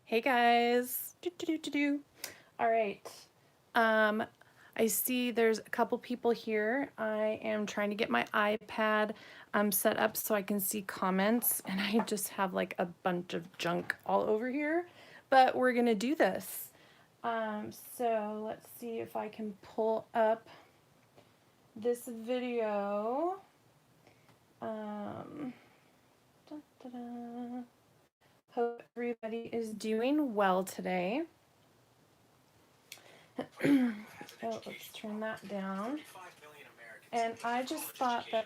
Hey guys. All right. Um, I see there's a couple people here. I am trying to get my iPad set up so I can see comments, and I just have like a bunch of junk all over here, but we're gonna do this. So let's see if I can pull up this video. Um, da, da, da. Hope everybody is doing well today. Oh, let's turn that down. And I just thought that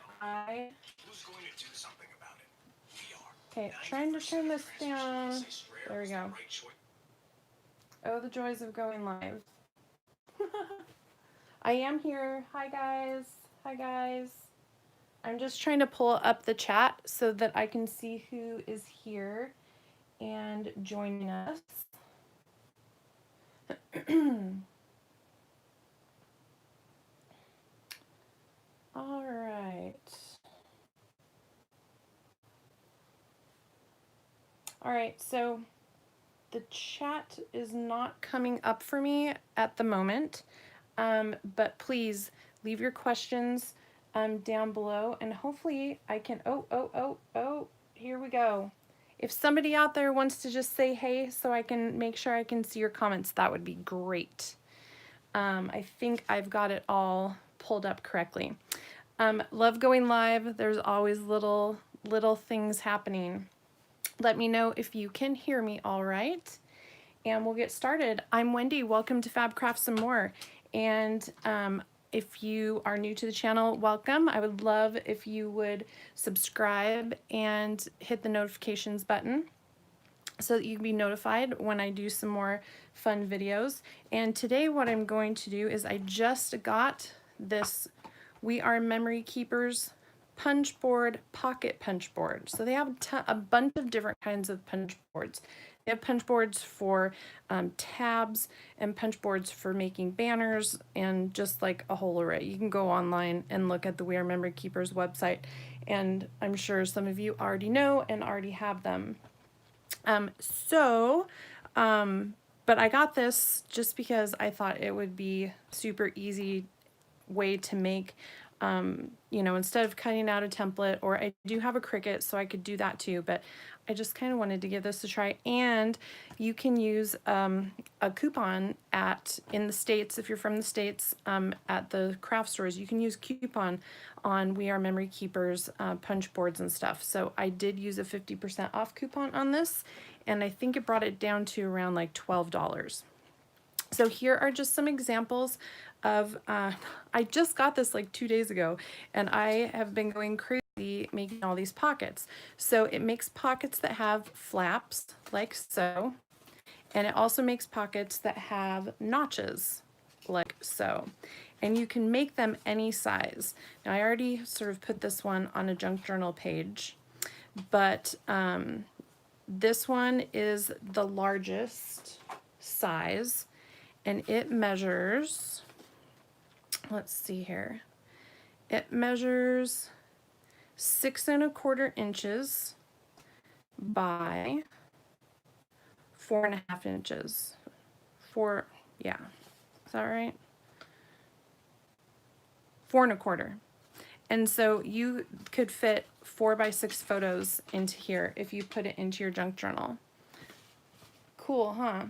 okay, trying to turn this down. There we go. Oh, the joys of going live. I am here. Hi, guys. Hi, guys. I'm just trying to pull up the chat so that I can see who is here and joining us. All right. All right, so the chat is not coming up for me at the moment, but please leave your questions down below, and hopefully I can, here we go. If somebody out there wants to just say hey so I can make sure I can see your comments, that would be great. I think I've got it all pulled up correctly. Love going live. There's always little things happening. Let me know if you can hear me all right, and we'll get started. I'm Wendy. Welcome to Fab Craft Some More. And if you are new to the channel, welcome. I would love if you would subscribe and hit the notifications button so that you can be notified when I do some more fun videos. And today what I'm going to do is I just got this We Are Memory Keepers punch board, pocket punch board. So they have a bunch of different kinds of punch boards. They have punch boards for tabs and punch boards for making banners and just like a whole array. You can go online and look at the We Are Memory Keepers website, and I'm sure some of you already know and already have them. But I got this just because I thought it would be super easy way to make, you know, instead of cutting out a template, or I do have a Cricut, so I could do that too, but I just kind of wanted to give this a try. And you can use a coupon in the States, if you're from the States, at the craft stores, you can use coupon on We Are Memory Keepers punch boards and stuff. So I did use a 50% off coupon on this, and I think it brought it down to around like $12. So here are just some examples of, I just got this like 2 days ago, and I have been going crazy making all these pockets. So it makes pockets that have flaps like so, and it also makes pockets that have notches like so. And you can make them any size. Now I already sort of put this one on a junk journal page, but this one is the largest size, and it measures, let's see here, it measures 6 1/4 inches by 4 1/2 inches. Yeah, is that right? 4 1/4. And so you could fit 4 by 6 photos into here if you put it into your junk journal. Cool, huh?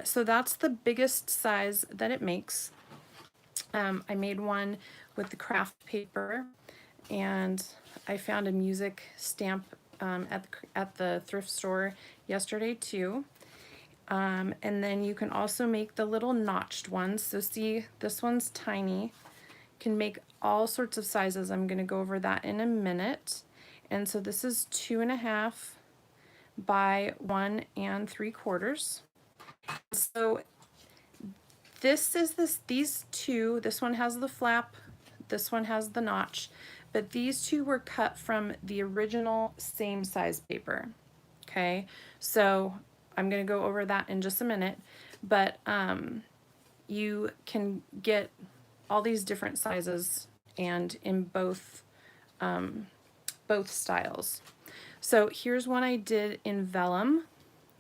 So that's the biggest size that it makes. I made one with the craft paper, and I found a music stamp at the thrift store yesterday too. And then you can also make the little notched ones. So see, this one's tiny. Can make all sorts of sizes. I'm going to go over that in a minute. And so this is 2 1/2 by 1 3/4. So these two, this one has the flap, this one has the notch, but these two were cut from the original same size paper. Okay, so I'm going to go over that in just a minute, but you can get all these different sizes and in both styles. So here's one I did in vellum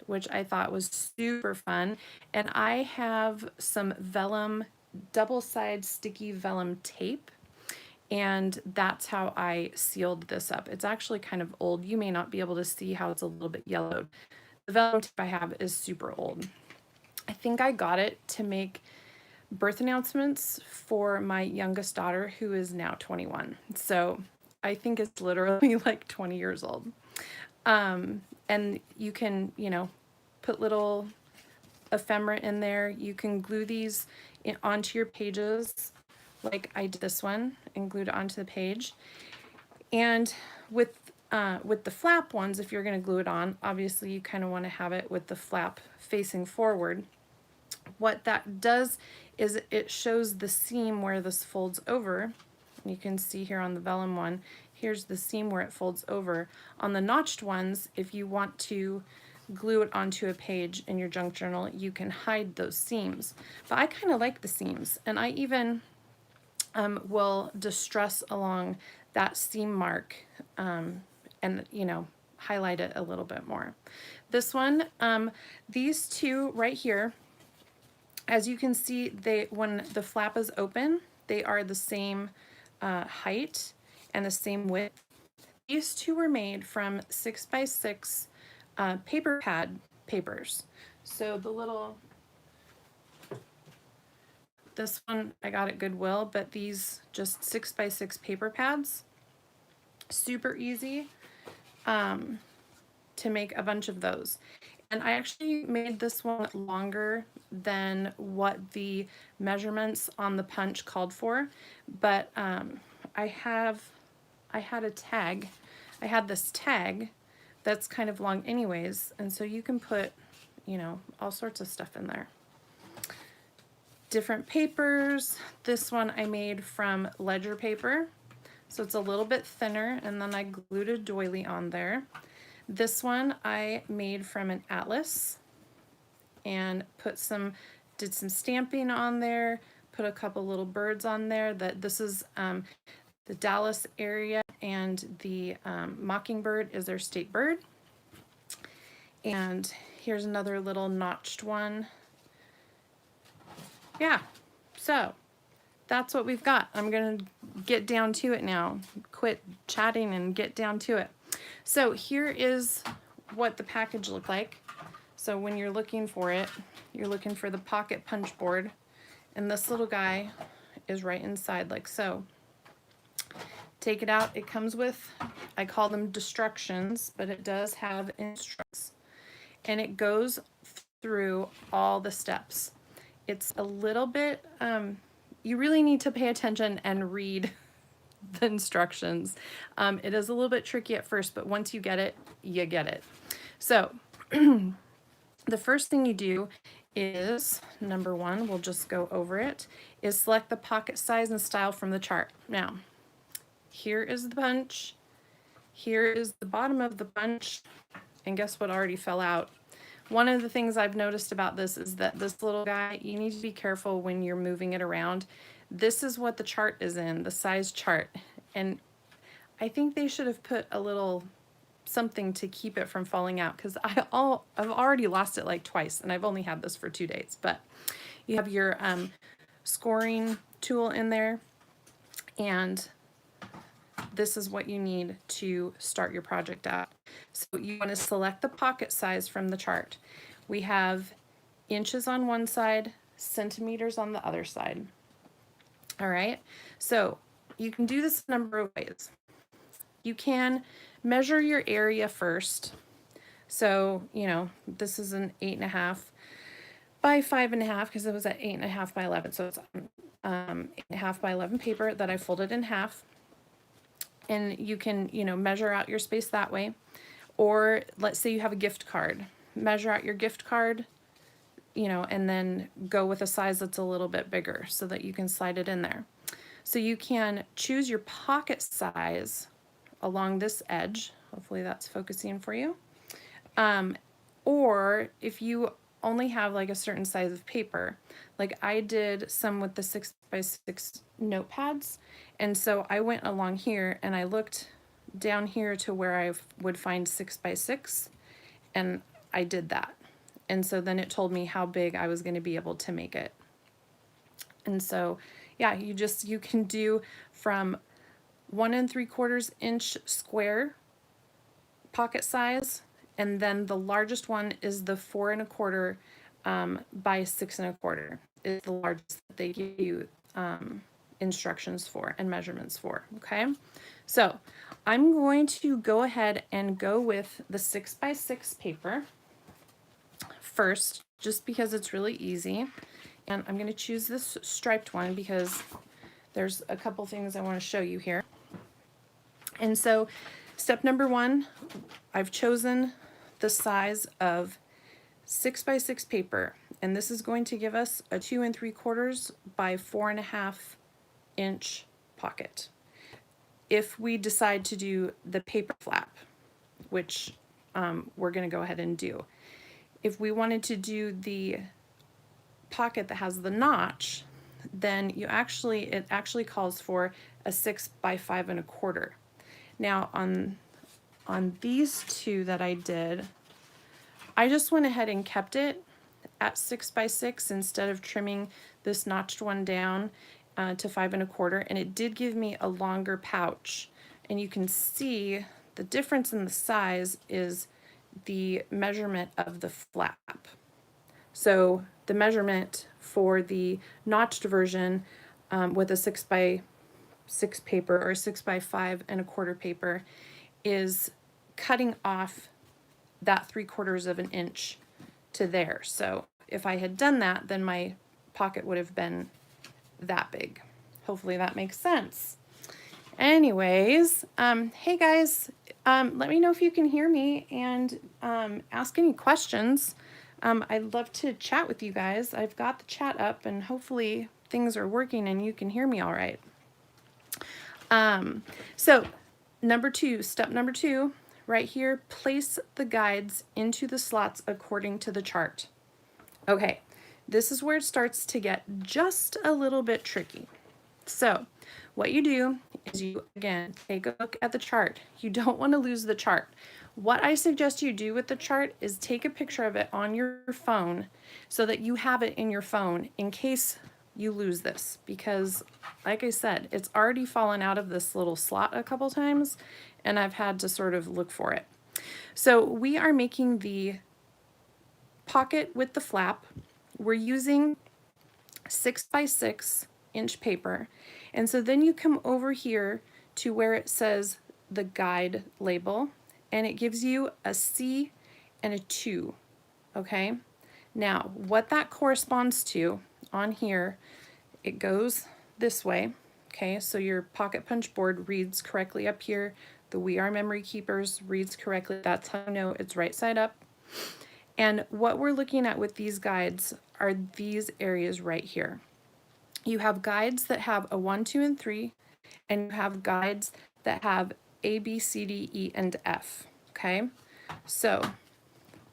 which I thought was super fun. And I have some vellum, double-side sticky vellum tape, and that's how I sealed this up. It's actually kind of old. You may not be able to see how it's a little bit yellowed. The vellum tape I have is super old. I think I got it to make birth announcements for my youngest daughter, who is now 21. So I think it's literally like 20 years old. And you can, you know, put little ephemera in there. You can glue these onto your pages, like I did this one and glued it onto the page. And with the flap ones, if you're going to glue it on, obviously you kind of want to have it with the flap facing forward. What that does is it shows the seam where this folds over. You can see here on the vellum one, here's the seam where it folds over. On the notched ones, if you want to glue it onto a page in your junk journal, you can hide those seams. But I kind of like the seams, and I even will distress along that seam mark and, you know, highlight it a little bit more. This one, these two right here, as you can see, when the flap is open, they are the same height and the same width. These two were made from 6x6 paper pad papers. So the little, this one I got at Goodwill, but these just 6x6 paper pads, super easy to make a bunch of those. And I actually made this one longer than what the measurements on the punch called for, but I had a tag. I had this tag that's kind of long anyways, and so you can put, you know, all sorts of stuff in there. Different papers. This one I made from ledger paper, so it's a little bit thinner, and then I glued a doily on there. This one I made from an atlas and did some stamping on there, put a couple little birds on there. This is the Dallas area, and the mockingbird is their state bird. And here's another little notched one. Yeah, so that's what we've got. I'm gonna get down to it now. Quit chatting and get down to it. So here is what the package looked like. So when you're looking for it, you're looking for the pocket punch board, and this little guy is right inside like so. Take it out. It comes with, I call them destructions, but it does have instructions, and it goes through all the steps. It's a little bit, you really need to pay attention and read the instructions. It is a little bit tricky at first, but once you get it, you get it. So the first thing you do is, number one, we'll just go over it, is select the pocket size and style from the chart. Now, here is the punch, here is the bottom of the punch, and guess what already fell out? One of the things I've noticed about this is that this little guy, you need to be careful when you're moving it around. This is what the chart is in, the size chart, and I think they should have put a little something to keep it from falling out, because I've already lost it like twice, and I've only had this for 2 days. But you have your scoring tool in there, and this is what you need to start your project out. So you want to select the pocket size from the chart. We have inches on one side, centimeters on the other side. All right, so you can do this a number of ways. You can measure your area first. So, you know, this is an 8.5 by 5.5, because it was at 8.5 by 11. So it's 8.5 by 11 paper that I folded in half. And you can, you know, measure out your space that way. Or let's say you have a gift card. Measure out your gift card, you know, and then go with a size that's a little bit bigger so that you can slide it in there. So you can choose your pocket size along this edge. Hopefully that's focusing for you. Or if you only have like a certain size of paper, like I did some with the 6x6 notepads, and so I went along here and I looked down here to where I would find 6x6, and I did that. And so then it told me how big I was going to be able to make it. And so, yeah, you can do from 1 3/4 inch square pocket size, and then the largest one is the 4 1/4 by 6 1/4 is the largest that they give you instructions for and measurements for. Okay, so I'm going to go ahead and go with the 6 by 6 paper first, just because it's really easy. And I'm going to choose this striped one because there's a couple things I want to show you here. And so step number 1, I've chosen the size of 6 by 6 paper, and this is going to give us a 2 3/4 by 4 1/2 inch pocket. If we decide to do the paper flap, which we're going to go ahead and do. If we wanted to do the pocket that has the notch, then it actually calls for a 6 by 5 1/4. Now on these two that I did, I just went ahead and kept it at 6 by 6 instead of trimming this notched one down to 5 1/4, and it did give me a longer pouch. And you can see the difference in the size is the measurement of the flap. So the measurement for the notched version with a 6 by 6 paper or 6 by 5 1/4 paper is cutting off that 3/4 of an inch to there. So if I had done that, then my pocket would have been that big. Hopefully that makes sense. Anyways, hey guys, let me know if you can hear me and ask any questions. I'd love to chat with you guys. I've got the chat up and hopefully things are working and you can hear me all right. So step number 2, right here, place the guides into the slots according to the chart. Okay, this is where it starts to get just a little bit tricky. So what you do is you, again, take a look at the chart. You don't want to lose the chart. What I suggest you do with the chart is take a picture of it on your phone so that you have it in your phone in case you lose this, because like I said, it's already fallen out of this little slot a couple times and I've had to sort of look for it. So we are making the pocket with the flap. We're using 6 by 6 inch paper, and so then you come over here to where it says the guide label, and it gives you a C and a 2. Okay, now what that corresponds to on here, it goes this way. Okay, so your pocket punch board reads correctly up here. The We Are Memory Keepers reads correctly. That's how I know it's right side up. And what we're looking at with these guides are these areas right here. You have guides that have a 1, 2, and 3, and you have guides that have A, B, C, D, E, and F. Okay, so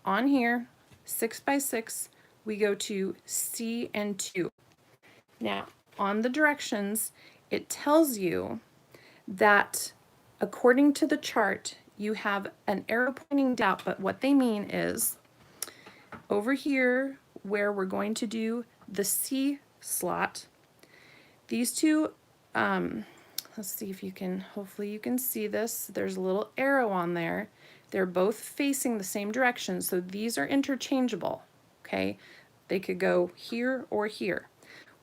on here, 6 by 6, we go to C and 2. Now, on the directions, it tells you that according to the chart, you have an arrow pointing down, but what they mean is over here where we're going to do the C slot, these two, let's see if you can, hopefully you can see this. There's a little arrow on there. They're both facing the same direction, so these are interchangeable, okay? They could go here or here.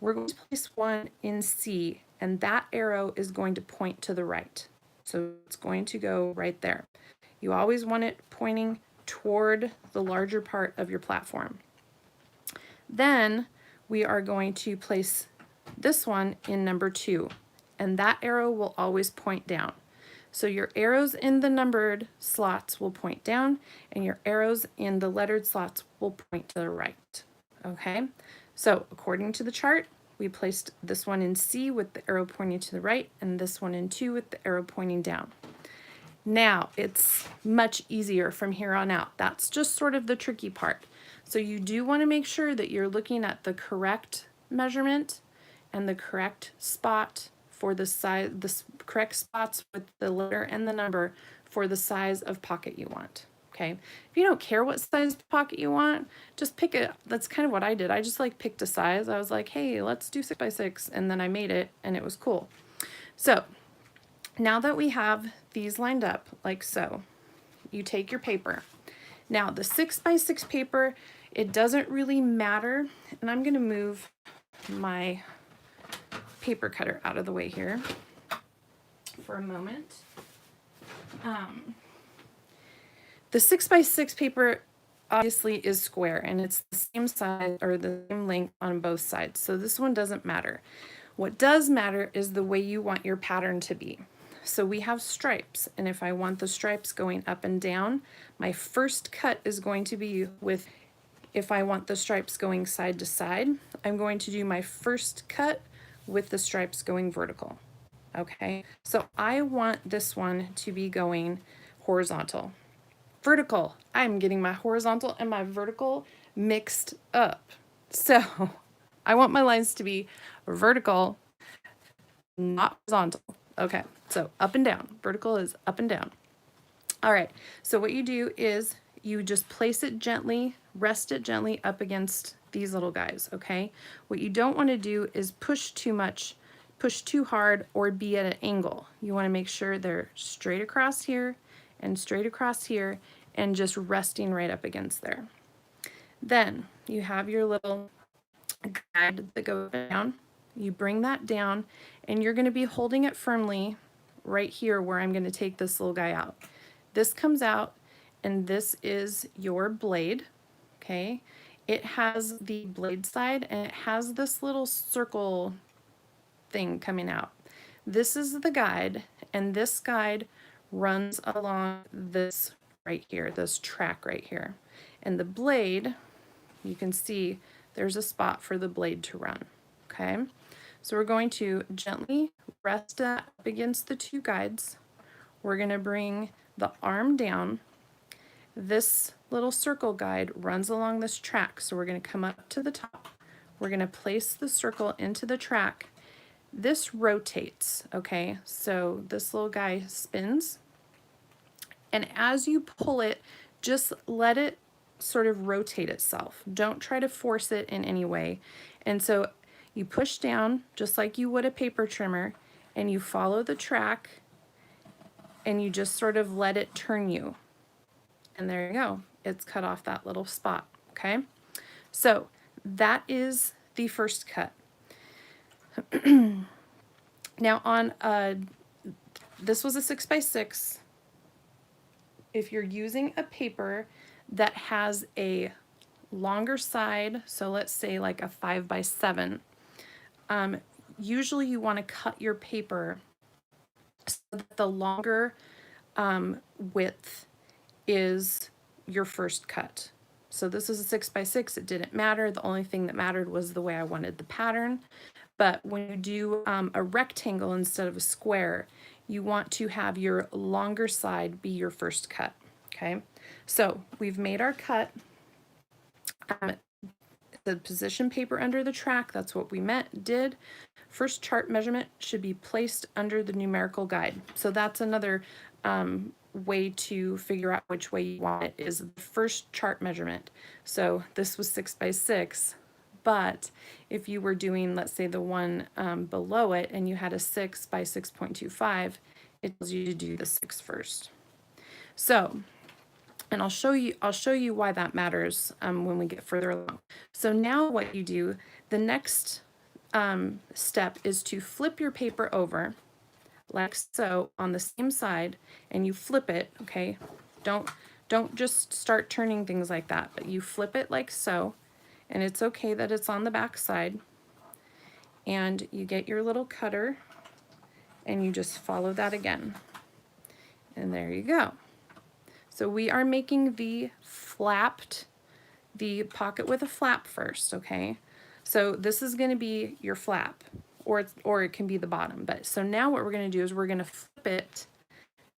We're going to place one in C, and that arrow is going to point to the right. So it's going to go right there. You always want it pointing toward the larger part of your platform. Then we are going to place this one in number 2, and that arrow will always point down. So your arrows in the numbered slots will point down, and your arrows in the lettered slots will point to the right. Okay, so according to the chart, we placed this one in C with the arrow pointing to the right, and this one in 2 with the arrow pointing down. Now it's much easier from here on out. That's just sort of the tricky part. So you do want to make sure that you're looking at the correct measurement and the correct spot for the size, the correct spots with the letter and the number for the size of pocket you want. okay? If you don't care what size pocket you want, just pick it. That's kind of what I did. I just like picked a size. I was like, hey, let's do 6 by 6, and then I made it, and it was cool. So now that we have these lined up like so, you take your paper. Now the 6 by 6 paper, it doesn't really matter, and I'm gonna move my paper cutter out of the way here for a moment. The 6 by 6 paper obviously is square, and it's the same size or the same length on both sides, so this one doesn't matter. What does matter is the way you want your pattern to be. So we have stripes, and if I want the stripes going up and down, my first cut is going to be with, if I want the stripes going side to side, I'm going to do my first cut with the stripes going vertical. Okay, so I want this one to be going horizontal. Vertical, I'm getting my horizontal and my vertical mixed up. So I want my lines to be vertical, not horizontal. Okay, so up and down. Vertical is up and down. All right, so what you do is you just place it gently, rest it gently up against these little guys, okay? What you don't want to do is push too much, push too hard, or be at an angle. You want to make sure they're straight across here and straight across here and just resting right up against there. Then you have your little guide that goes down. You bring that down, and you're going to be holding it firmly right here where I'm going to take this little guy out. This comes out, and this is your blade, okay? It has the blade side, and it has this little circle thing coming out. This is the guide, and this guide runs along this right here, this track right here. And the blade, you can see there's a spot for the blade to run, okay? So we're going to gently rest that up against the two guides. We're going to bring the arm down. This little circle guide runs along this track, so we're going to come up to the top. We're going to place the circle into the track. This rotates, okay? So this little guy spins, and as you pull it, just let it sort of rotate itself. Don't try to force it in any way. And so you push down just like you would a paper trimmer, and you follow the track, and you just sort of let it turn you. And there you go. It's cut off that little spot, okay? So that is the first cut. Now on this was a 6 by 6. If you're using a paper that has a longer side, so let's say like a 5 by 7, usually you want to cut your paper so that the longer width is your first cut. So this is a 6 by 6. It didn't matter. The only thing that mattered was the way I wanted the pattern. But when you do a rectangle instead of a square, you want to have your longer side be your first cut, okay? So we've made our cut. The position paper under the track, that's what we did. First chart measurement should be placed under the numerical guide. So that's another way to figure out which way you want it, is the first chart measurement. So this was 6 by 6. But if you were doing, let's say, the one below it, and you had a 6 by 6.25, it tells you to do the 6 first. So, and I'll show you why that matters when we get further along. So now what you do, the next step is to flip your paper over, like so, on the same side, and you flip it, okay? Don't just start turning things like that, but you flip it like so. And it's okay that it's on the back side. And you get your little cutter and you just follow that again. And there you go. So we are making the pocket with a flap first, okay? So this is going to be your flap, or it can be the bottom. But so now what we're going to do is we're going to flip it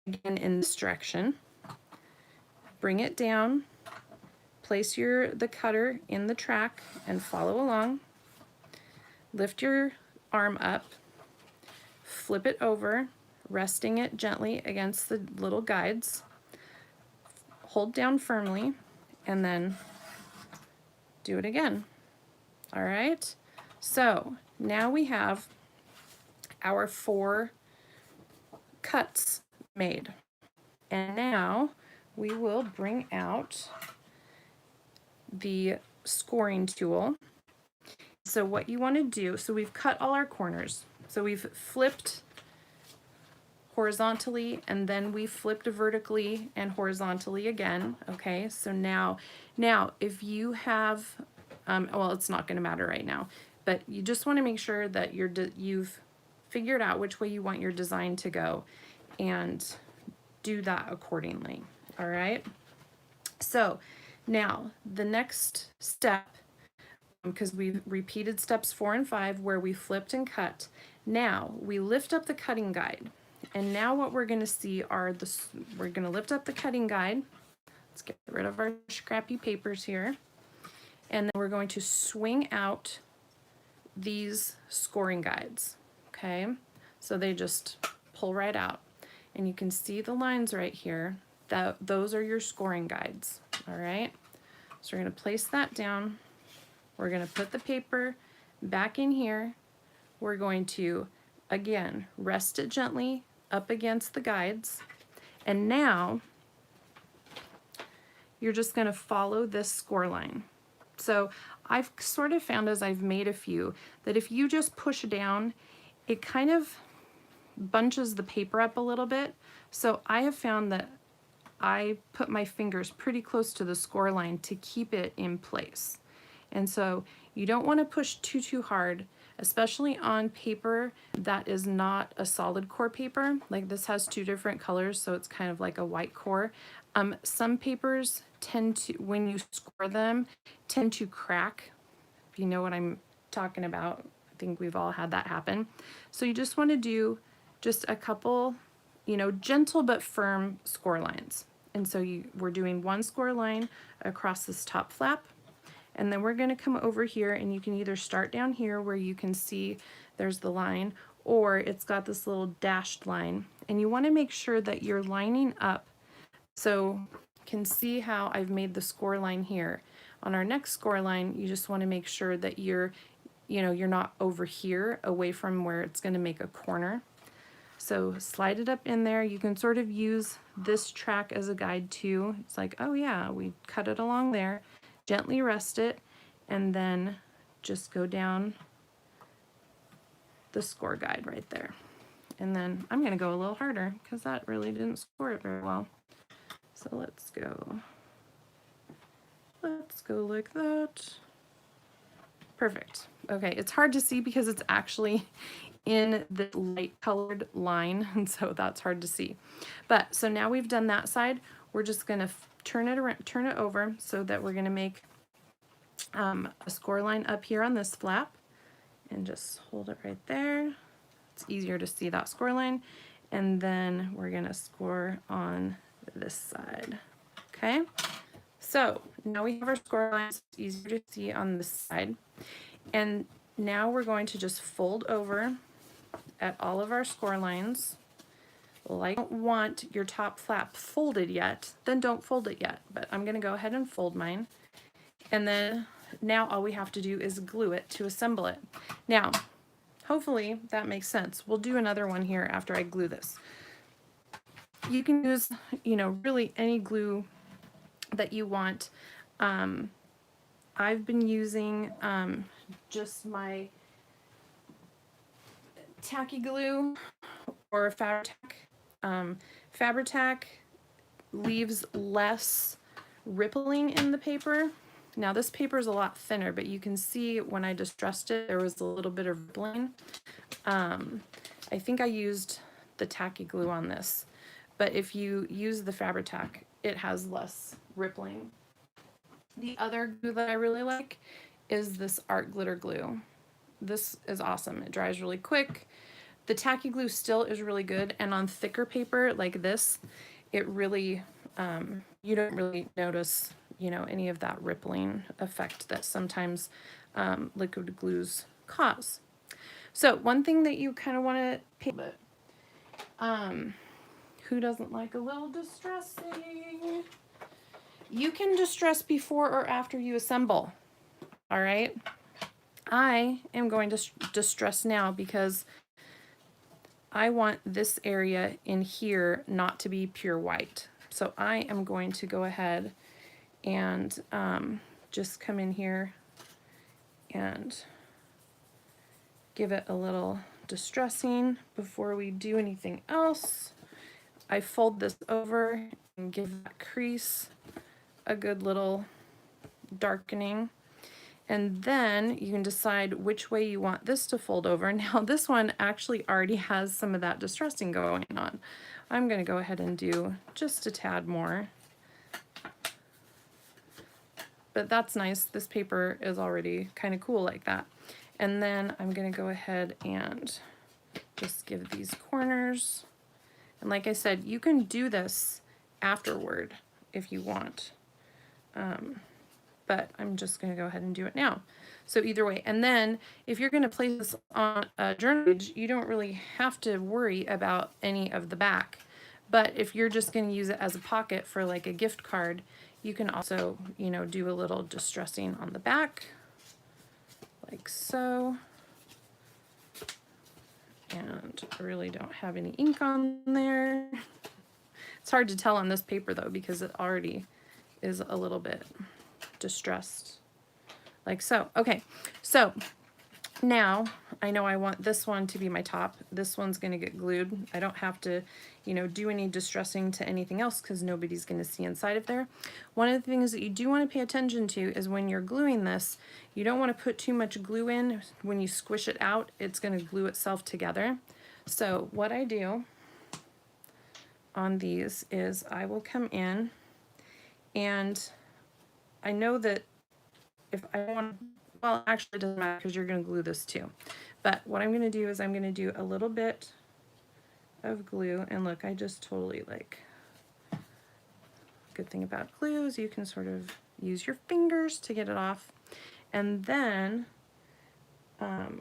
again in this direction. Bring it down. Place the cutter in the track and follow along. Lift your arm up, flip it over, resting it gently against the little guides. hold down firmly, and then do it again. All right, so now we have our 4 cuts made. And now we will bring out the scoring tool. So what you want to do, so we've cut all our corners. So we've flipped horizontally, and then we flipped vertically and horizontally again. Okay, so now if you have, well, it's not going to matter right now, but you just want to make sure that you've figured out which way you want your design to go, and do that accordingly. All right, so now the next step, because we've repeated steps 4 and 5 where we flipped and cut, now we lift up the cutting guide. And now what we're going to see are we're going to lift up the cutting guide. Let's get rid of our scrappy papers here. And then we're going to swing out these scoring guides. Okay, so they just pull right out. And you can see the lines right here. Those are your scoring guides. All right, so we're going to place that down. We're going to put the paper back in here. We're going to, again, rest it gently up against the guides. And now you're just going to follow this score line. So I've sort of found, as I've made a few, that if you just push down, it kind of bunches the paper up a little bit. So I have found that I put my fingers pretty close to the score line to keep it in place. And so you don't want to push too hard, especially on paper that is not a solid core paper. Like this has 2 different colors, so it's kind of like a white core. Some papers tend to, when you score them, tend to crack, if you know what I'm talking about. I think we've all had that happen. So you just want to do just a couple, gentle but firm score lines. And so we're doing 1 score line across this top flap. And then we're going to come over here, and you can either start down here where you can see there's the line, or it's got this little dashed line. And you want to make sure that you're lining up. So you can see how I've made the score line here. On our next score line, you just want to make sure that you're not over here away from where it's going to make a corner. So slide it up in there. You can sort of use this track as a guide too. It's like, oh yeah, we cut it along there. Gently rest it, and then just go down the score guide right there. And then I'm going to go a little harder because that really didn't score it very well. So let's go like that. Perfect. Okay, it's hard to see because it's actually in the light colored line, and so that's hard to see. But so now we've done that side, we're just going to turn it over so that we're going to make a score line up here on this flap, and just hold it right there. It's easier to see that score line. And then we're going to score on this side. Okay, so now we have our score lines. It's easier to see on this side. And now we're going to just fold over at all of our score lines. Like, I don't want your top flap folded yet, then don't fold it yet. But I'm going to go ahead and fold mine. And then now all we have to do is glue it to assemble it. Now, hopefully that makes sense. We'll do another one here after I glue this. You can use, really any glue that you want. I've been using just my tacky glue or Fabri-Tac. Fabri-Tac leaves less rippling in the paper. Now this paper is a lot thinner, but you can see when I distressed it, there was a little bit of rippling. I think I used the tacky glue on this, but if you use the Fabri-Tac, it has less rippling. The other glue that I really like is this art glitter glue. This is awesome. It dries really quick. The tacky glue still is really good, and on thicker paper like this, it really, you don't really notice, any of that rippling effect that sometimes liquid glues cause. So one thing that you kind of want to pay, who doesn't like a little distressing? You can distress before or after you assemble. All right. I am going to distress now because I want this area in here not to be pure white. So I am going to go ahead and just come in here and give it a little distressing before we do anything else. I fold this over and give that crease a good little darkening. And then you can decide which way you want this to fold over. Now this one actually already has some of that distressing going on. I'm going to go ahead and do just a tad more. But that's nice. This paper is already kind of cool like that. And then I'm going to go ahead and just give these corners. And like I said, you can do this afterward if you want. But I'm just going to go ahead and do it now. So either way, and then if you're going to place this on a journal page, you don't really have to worry about any of the back. But if you're just going to use it as a pocket for like a gift card, you can also, you know, do a little distressing on the back, like so. And I really don't have any ink on there. It's hard to tell on this paper though, because it already is a little bit distressed, like so. Okay, so now I know I want this one to be my top. This one's going to get glued. I don't have to, you know, do any distressing to anything else because nobody's going to see inside of there. One of the things that you do want to pay attention to is when you're gluing this, you don't want to put too much glue in. When you squish it out, it's going to glue itself together. So what I do on these is I will come in, and I know that if I want, well, actually it doesn't matter because you're going to glue this too. But what I'm going to do is I'm going to do a little bit of glue, and look, I just totally like, good thing about glue is you can sort of use your fingers to get it off. And then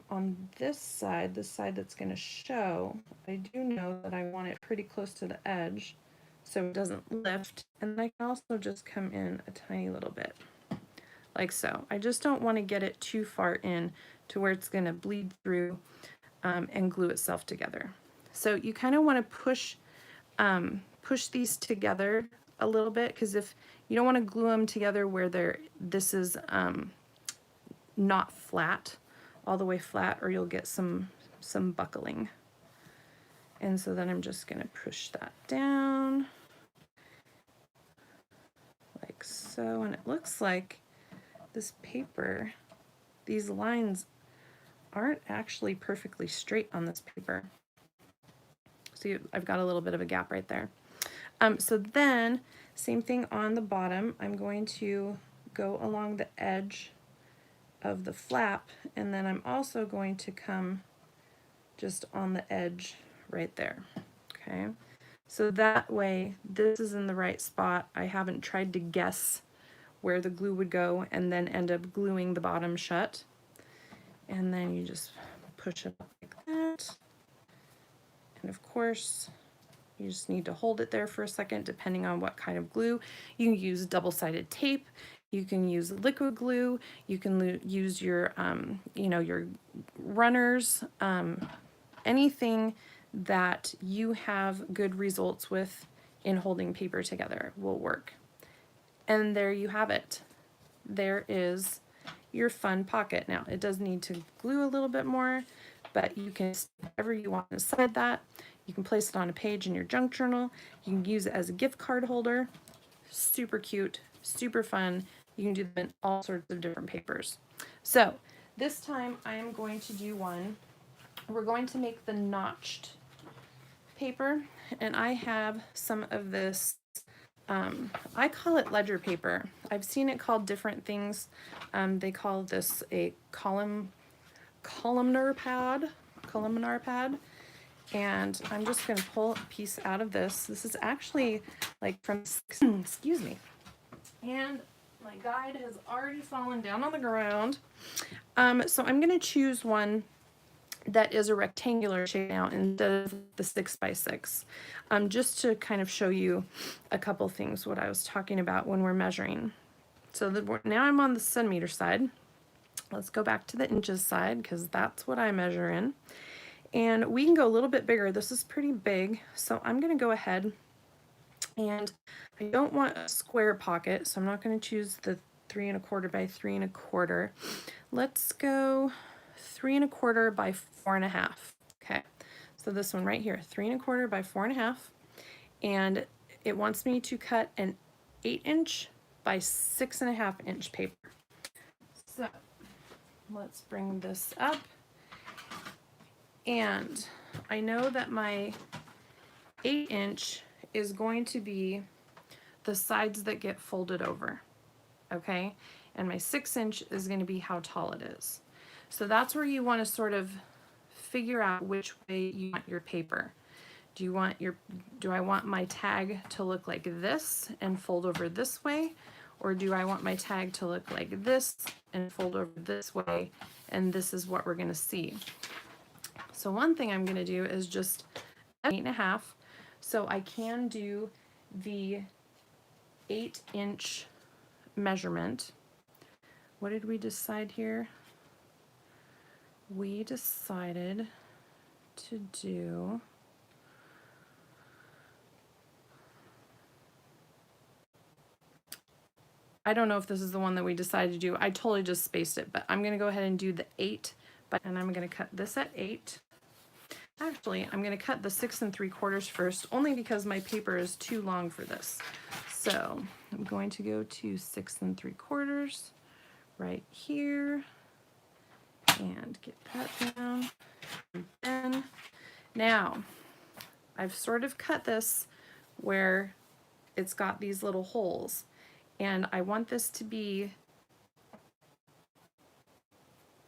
on this side that's going to show, I do know that I want it pretty close to the edge so it doesn't lift. And I can also just come in a tiny little bit, like so. I just don't want to get it too far in to where it's going to bleed through and glue itself together. So you kind of want to push these together a little bit, because if you don't want to glue them together where this is not flat, all the way flat, or you'll get some buckling. And so then I'm just going to push that down like so, and it looks like this paper, these lines aren't actually perfectly straight on this paper. See, I've got a little bit of a gap right there. So then, same thing on the bottom. I'm going to go along the edge of the flap, and then I'm also going to come just on the edge right there. Okay, so that way this is in the right spot. I haven't tried to guess where the glue would go and then end up gluing the bottom shut. And then you just push it up like that. And of course, you just need to hold it there for a second, depending on what kind of glue. You can use double-sided tape. You can use liquid glue. You can use your, you know, your runners, anything that you have good results with in holding paper together will work. And there you have it. There is your fun pocket. Now, it does need to glue a little bit more, but you can stick whatever you want inside that. You can place it on a page in your junk journal. You can use it as a gift card holder. Super cute, super fun. You can do them in all sorts of different papers. So this time I am going to do one. We're going to make the notched paper, and I have some of this, I call it ledger paper. I've seen it called different things. They call this a columnar pad. And I'm just going to pull a piece out of this. This is actually like from, excuse me. And my guide has already fallen down on the ground. So I'm going to choose one that is a rectangular shape now instead of the 6x6, just to kind of show you a couple things what I was talking about when we're measuring. So now I'm on the centimeter side. Let's go back to the inches side because that's what I measure in. And we can go a little bit bigger. This is pretty big, so I'm going to go ahead, and I don't want a square pocket, so I'm not going to choose the 3 1/4 by 3 1/4. Let's go 3 1/4 by 4 1/2. Okay, so this one right here, 3 1/4 by 4 1/2, and it wants me to cut an 8" by 6 1/2" paper. So let's bring this up. And I know that my 8" is going to be the sides that get folded over, okay? And my 6" is going to be how tall it is. So that's where you want to sort of figure out which way you want your paper. Do I want my tag to look like this and fold over this way? Or do I want my tag to look like this and fold over this way? And this is what we're going to see. So one thing I'm going to do is just 8 1/2. So I can do the 8" measurement. What did we decide here? We decided to do I don't know if this is the one that we decided to do. I totally just spaced it, but I'm going to go ahead and do the 8, and I'm going to cut this at 8. Actually, I'm going to cut the 6 3/4 first, only because my paper is too long for this. So I'm going to go to 6 3/4 right here and get that down. And then now I've sort of cut this where it's got these little holes, and I want this to be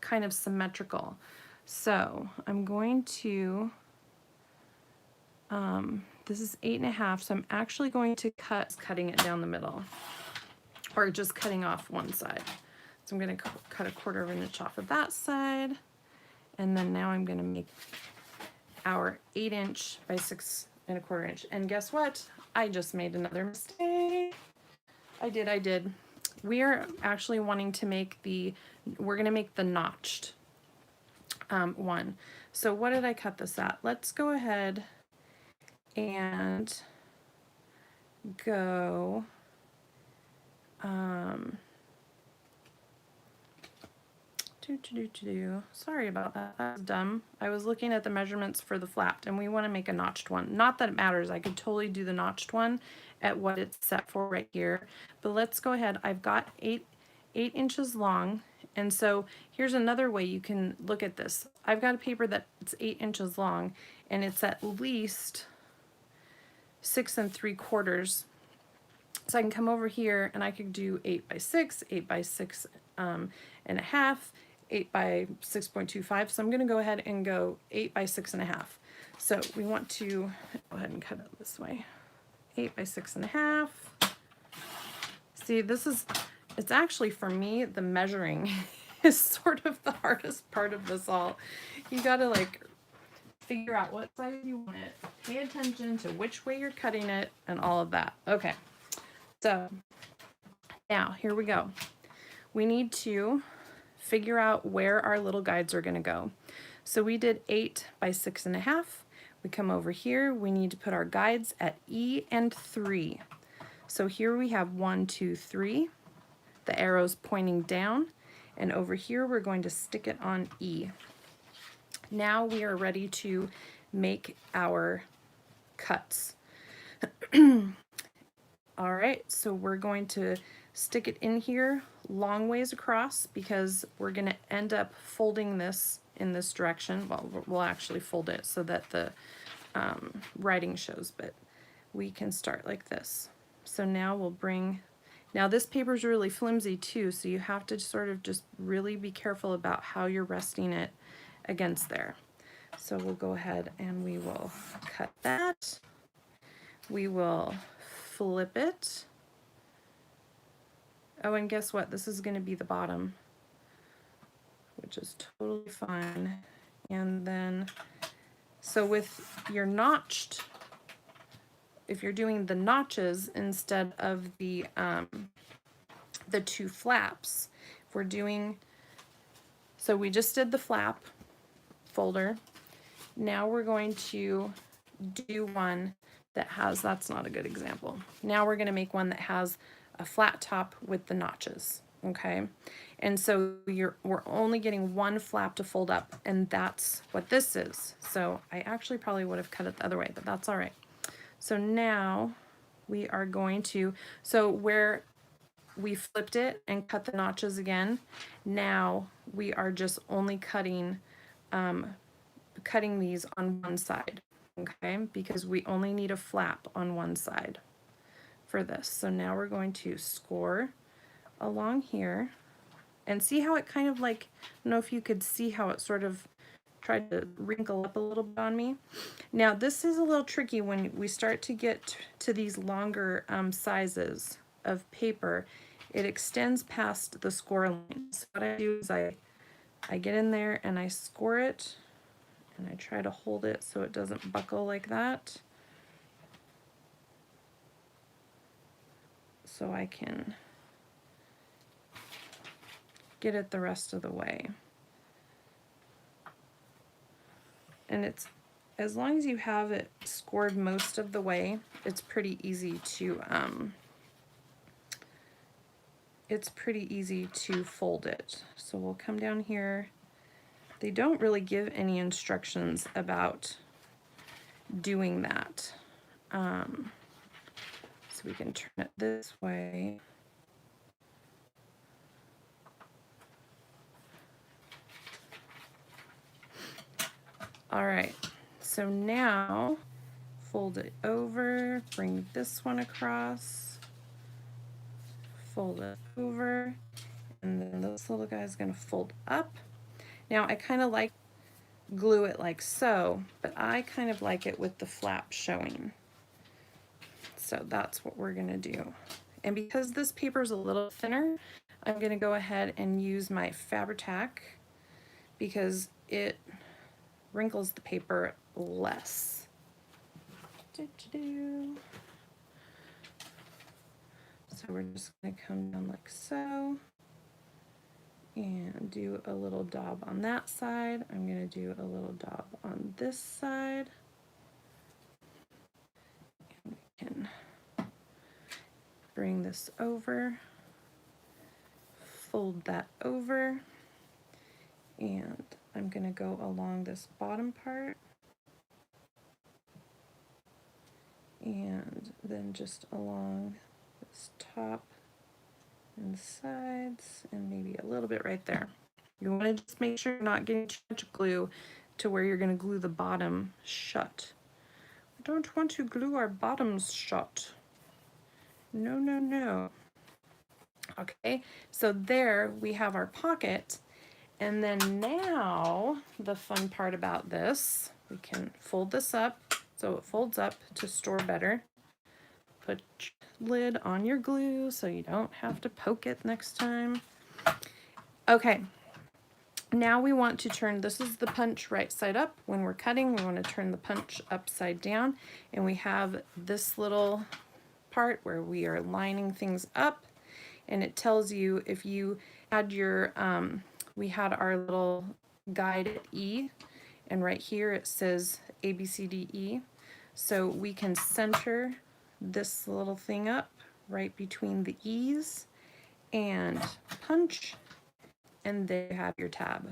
kind of symmetrical. So I'm going to, this is 8 1/2, so I'm actually going to cutting it down the middle, or just cutting off one side. So I'm going to cut a 1/4 of an inch off of that side, and then now I'm going to make our 8" by 6 1/4". And guess what? I just made another mistake. I did. We are actually wanting to make we're going to make the notched one. So what did I cut this at? Let's go ahead and go sorry about that. That was dumb. I was looking at the measurements for the flap, and we want to make a notched one. Not that it matters. I could totally do the notched one at what it's set for right here. But let's go ahead. I've got 8 inches long. And so here's another way you can look at this. I've got a paper that's 8 inches long, and it's at least 6 3/4. So I can come over here and I could do 8 by 6, 8 by 6 1/2, 8 by 6.25. So I'm going to go ahead and go 8 by 6 1/2. So we want to go ahead and cut it this way. 8 by 6 1/2. See, it's actually, for me, the measuring is sort of the hardest part of this all. You got to like figure out what size you want it, pay attention to which way you're cutting it, and all of that. Okay, so now here we go. We need to figure out where our little guides are going to go. So we did 8 by 6 1/2. We come over here, we need to put our guides at E and 3. So here we have 1, 2, 3. The arrow's pointing down, and over here we're going to stick it on E. Now we are ready to make our cuts. All right, so we're going to stick it in here long ways across because we're going to end up folding this in this direction. Well, we'll actually fold it so that the writing shows, but we can start like this. So now we'll now this paper is really flimsy too, so you have to sort of just really be careful about how you're resting it against there. So we'll go ahead and we will cut that. We will flip it. Oh, and guess what? This is going to be the bottom, which is totally fine. And then, so with your notched, if you're doing the notches instead of the 2 flaps, if we're doing, so we just did the flap folder. Now we're going to do one that has, that's not a good example. Now we're going to make one that has a flat top with the notches, okay? And so we're only getting 1 flap to fold up, and that's what this is. So I actually probably would have cut it the other way, but that's all right. So now we are going to, so where we flipped it and cut the notches again, now we are just only cutting these on one side, okay? Because we only need a flap on one side for this. So now we're going to score along here and see how it kind of like, I don't know if you could see how it sort of tried to wrinkle up a little bit on me. Now this is a little tricky when we start to get to these longer sizes of paper. It extends past the score line. So what I do is I get in there and I score it, and I try to hold it so it doesn't buckle like that, so I can get it the rest of the way. And it's, as long as you have it scored most of the way, it's pretty easy to fold it. So we'll come down here. They don't really give any instructions about doing that. So we can turn it this way. All right, so now fold it over, bring this one across, fold it over, and then this little guy is gonna fold up. Now I kind of like glue it like so, but I kind of like it with the flap showing. So that's what we're gonna do. And because this paper is a little thinner, I'm gonna go ahead and use my Fabri-Tac because it wrinkles the paper less. So we're just gonna come down like so and do a little daub on that side. I'm gonna do a little daub on this side. And we can bring this over, fold that over, and I'm gonna go along this bottom part and then just along this top and sides and maybe a little bit right there. You want to just make sure you're not getting too much glue to where you're going to glue the bottom shut. We don't want to glue our bottoms shut. No, no, no. Okay, so there we have our pocket. And then now the fun part about this, we can fold this up so it folds up to store better. Put your lid on your glue so you don't have to poke it next time. Okay, now we want to turn, this is the punch right side up. When we're cutting, we want to turn the punch upside down, and we have this little part where we are lining things up, and it tells you if you had your, we had our little guide at E, and right here it says A, B, C, D, E. So we can center this little thing up right between the E's and punch, and there you have your tab.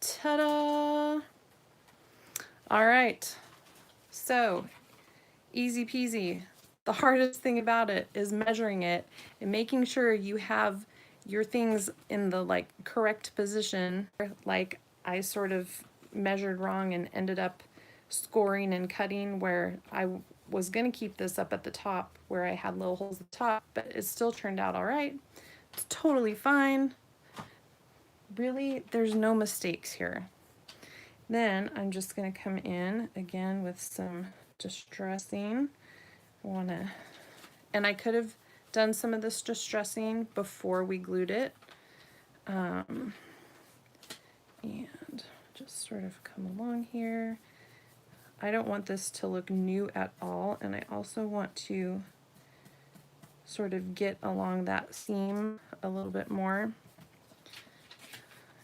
Ta-da! All right, so easy peasy. The hardest thing about it is measuring it and making sure you have your things in the like correct position. Like I sort of measured wrong and ended up scoring and cutting where I was gonna keep this up at the top where I had little holes at the top, but it still turned out all right. It's totally fine. Really, there's no mistakes here. Then I'm just gonna come in again with some distressing. And I could have done some of this distressing before we glued it. And just sort of come along here. I don't want this to look new at all, and I also want to sort of get along that seam a little bit more.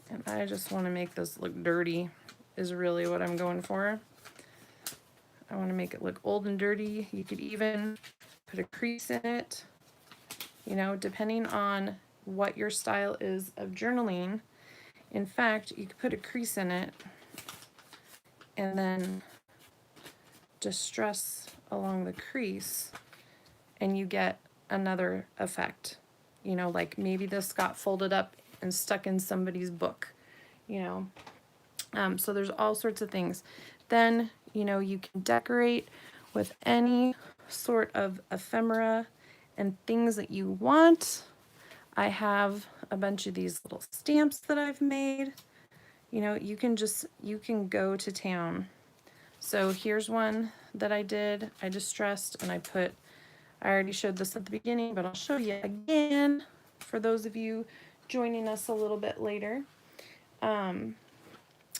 And I just want to make this look dirty is really what I'm going for. I want to make it look old and dirty. You could even put a crease in it, you know, depending on what your style is of journaling. In fact, you could put a crease in it and then distress along the crease and you get another effect. You know, like maybe this got folded up and stuck in somebody's book, you know. So there's all sorts of things. Then, you know, you can decorate with any sort of ephemera and things that you want. I have a bunch of these little stamps that I've made. You know, you can go to town. So here's one that I did. I distressed and I already showed this at the beginning, but I'll show you again for those of you joining us a little bit later.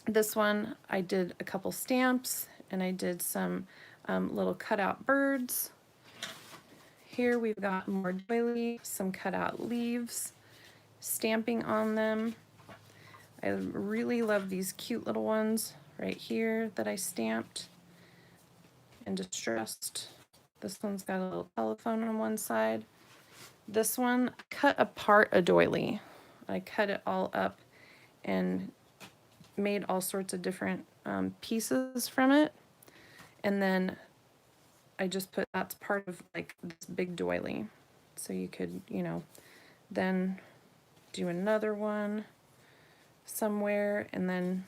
This one, I did a couple stamps and I did some little cutout birds. Here we've got more doily, some cutout leaves, stamping on them. I really love these cute little ones right here that I stamped and distressed. This one's got a little telephone on one side. This one, I cut apart a doily. I cut it all up and made all sorts of different pieces from it. And then I just put, that's part of like this big doily. So you could, you know, then do another one somewhere and then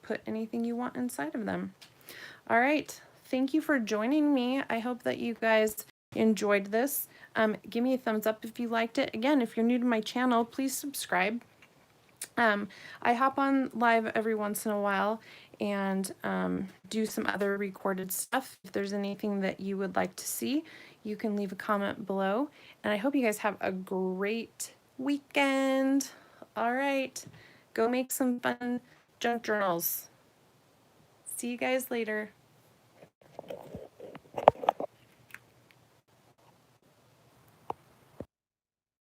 put anything you want inside of them. All right, thank you for joining me. I hope that you guys enjoyed this. Give me a thumbs up if you liked it. Again, if you're new to my channel, please subscribe. I hop on live every once in a while and do some other recorded stuff. If there's anything that you would like to see, you can leave a comment below. And I hope you guys have a great weekend. All right, go make some fun junk journals. See you guys later.